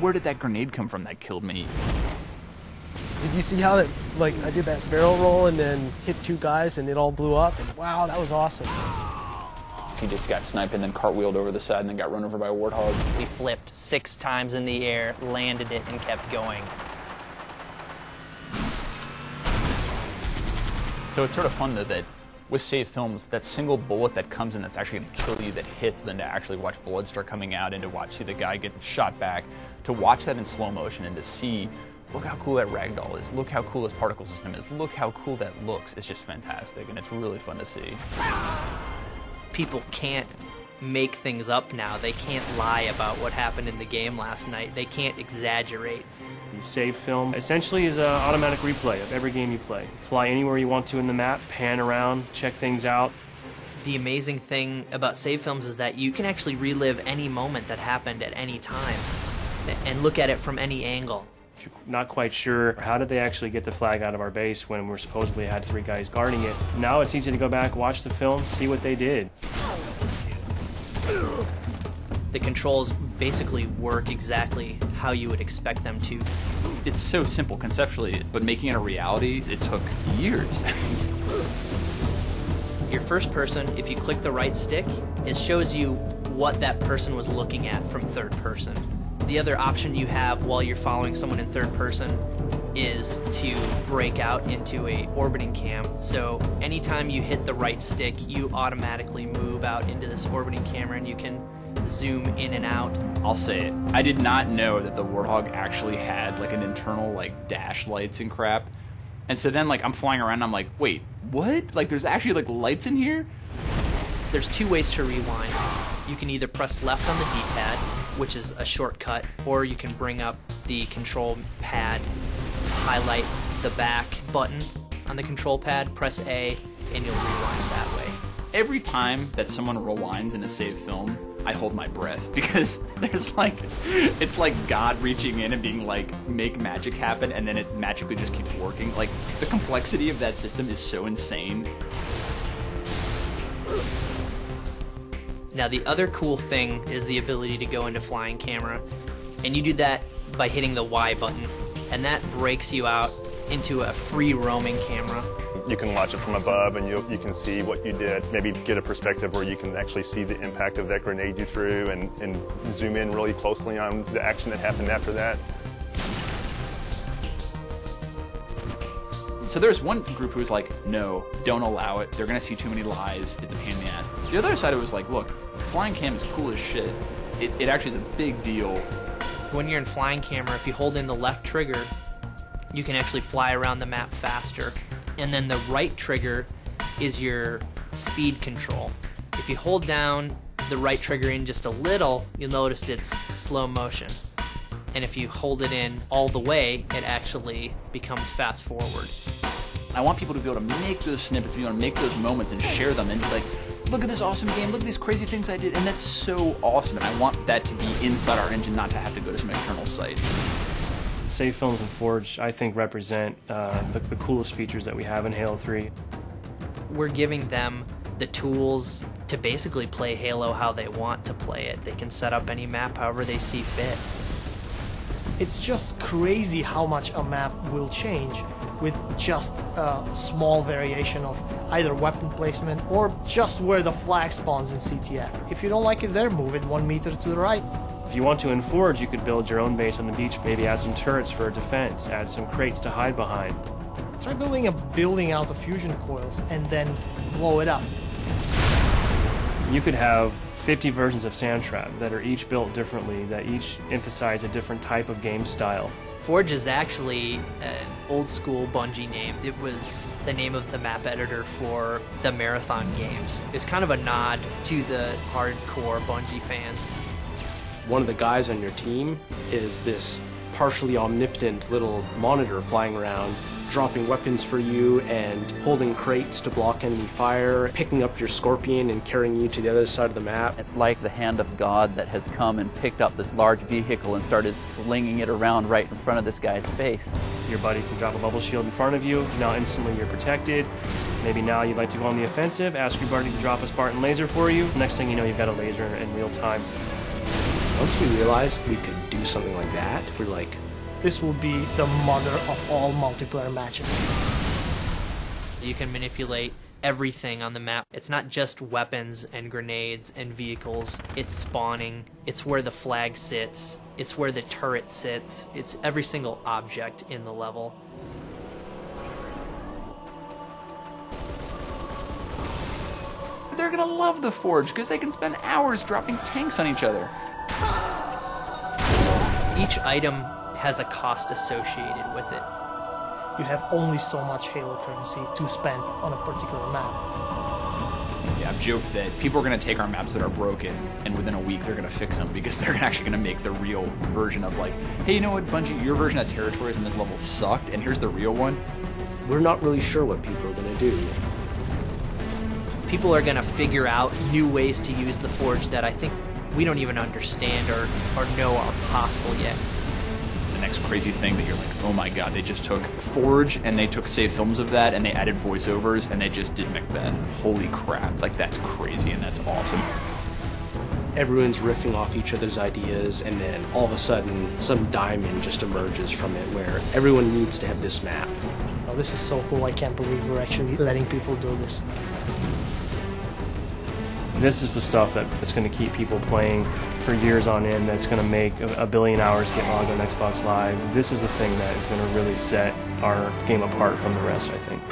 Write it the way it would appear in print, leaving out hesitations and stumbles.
where did that grenade come from that killed me? Did you see how that, like, I did that barrel roll and then hit 2 guys and it all blew up? And wow, that was awesome. He just got sniped and then cartwheeled over the side and then got run over by a warthog. We flipped 6 times in the air, landed it, and kept going. So it's sort of fun that with save films, that single bullet that comes in that's actually going to kill you, that hits, then to actually watch blood start coming out and to see the guy get shot back, to watch that in slow motion and to see, look how cool that ragdoll is, look how cool this particle system is, look how cool that looks, it's just fantastic, and it's really fun to see. People can't make things up now. They can't lie about what happened in the game last night. They can't exaggerate. The save film essentially is an automatic replay of every game you play. Fly anywhere you want to in the map, pan around, check things out. The amazing thing about save films is that you can actually relive any moment that happened at any time and look at it from any angle. If you're not quite sure, how did they actually get the flag out of our base when we supposedly had 3 guys guarding it? Now it's easy to go back, watch the film, see what they did. The controls basically work exactly how you would expect them to. It's so simple conceptually, but making it a reality, it took years. Your first person, if you click the right stick, it shows you what that person was looking at from third person. The other option you have while you're following someone in third person is to break out into a orbiting cam. So anytime you hit the right stick, you automatically move out into this orbiting camera and you can zoom in and out. I'll say it. I did not know that the Warthog actually had like an internal like dash lights and crap. And so then like I'm flying around and I'm like, wait, what? Like there's actually like lights in here? There's 2 ways to rewind. You can either press left on the D-pad, which is a shortcut, or you can bring up the control pad, highlight the back button on the control pad, press A, and you'll rewind that way. Every time that someone rewinds in a save film, I hold my breath because there's like, it's like God reaching in and being like, make magic happen, and then it magically just keeps working. Like, the complexity of that system is so insane. Now the other cool thing is the ability to go into flying camera, and you do that by hitting the Y button, and that breaks you out into a free roaming camera. You can watch it from above and you can see what you did, maybe get a perspective where you can actually see the impact of that grenade you threw and zoom in really closely on the action that happened after that. So there's one group who was like, no, don't allow it. They're going to see too many lies. It's a pain in the ass. The other side, it was like, look, flying cam is cool as shit. It actually is a big deal. When you're in flying camera, if you hold in the left trigger, you can actually fly around the map faster. And then the right trigger is your speed control. If you hold down the right trigger in just a little, you'll notice it's slow motion. And if you hold it in all the way, it actually becomes fast forward. I want people to be able to make those snippets, be able to make those moments and share them and be like, look at this awesome game, look at these crazy things I did, and that's so awesome. And I want that to be inside our engine, not to have to go to some external site. Save films and Forge, I think, represent the coolest features that we have in Halo 3. We're giving them the tools to basically play Halo how they want to play it. They can set up any map however they see fit. It's just crazy how much a map will change with just a small variation of either weapon placement or just where the flag spawns in CTF. If you don't like it there, move it 1 meter to the right. If you want to in Forge, you could build your own base on the beach, maybe add some turrets for defense, add some crates to hide behind. Try building a building out of fusion coils and then blow it up. You could have 50 versions of Sandtrap that are each built differently, that each emphasize a different type of game style. Forge is actually an old school Bungie name. It was the name of the map editor for the Marathon games. It's kind of a nod to the hardcore Bungie fans. One of the guys on your team is this partially omnipotent little monitor flying around, dropping weapons for you and holding crates to block enemy fire, picking up your Scorpion and carrying you to the other side of the map. It's like the hand of God that has come and picked up this large vehicle and started slinging it around right in front of this guy's face. Your buddy can drop a bubble shield in front of you, now instantly you're protected. Maybe now you'd like to go on the offensive, ask your buddy to drop a Spartan laser for you. Next thing you know, you've got a laser in real time. Once we realized we could do something like that, we're like, this will be the mother of all multiplayer matches. You can manipulate everything on the map. It's not just weapons and grenades and vehicles. It's spawning. It's where the flag sits. It's where the turret sits. It's every single object in the level. They're gonna love the Forge because they can spend hours dropping tanks on each other. Each item has a cost associated with it. You have only so much Halo currency to spend on a particular map. Yeah, I've joked that people are going to take our maps that are broken, and within a week they're going to fix them because they're actually going to make the real version of like, hey, you know what, Bungie, your version of territories in this level sucked, and here's the real one. we're not really sure what people are going to do. People are going to figure out new ways to use the Forge that I think we don't even understand or know are possible yet. The next crazy thing that you're like, oh my god, they just took Forge and they took save films of that and they added voiceovers and they just did Macbeth. Holy crap, like that's crazy and that's awesome. Everyone's riffing off each other's ideas, and then all of a sudden some diamond just emerges from it where everyone needs to have this map. Oh, this is so cool. I can't believe we're actually letting people do this. This is the stuff that's going to keep people playing for years on end, that's going to make a billion hours get logged on Xbox Live. This is the thing that is going to really set our game apart from the rest, I think.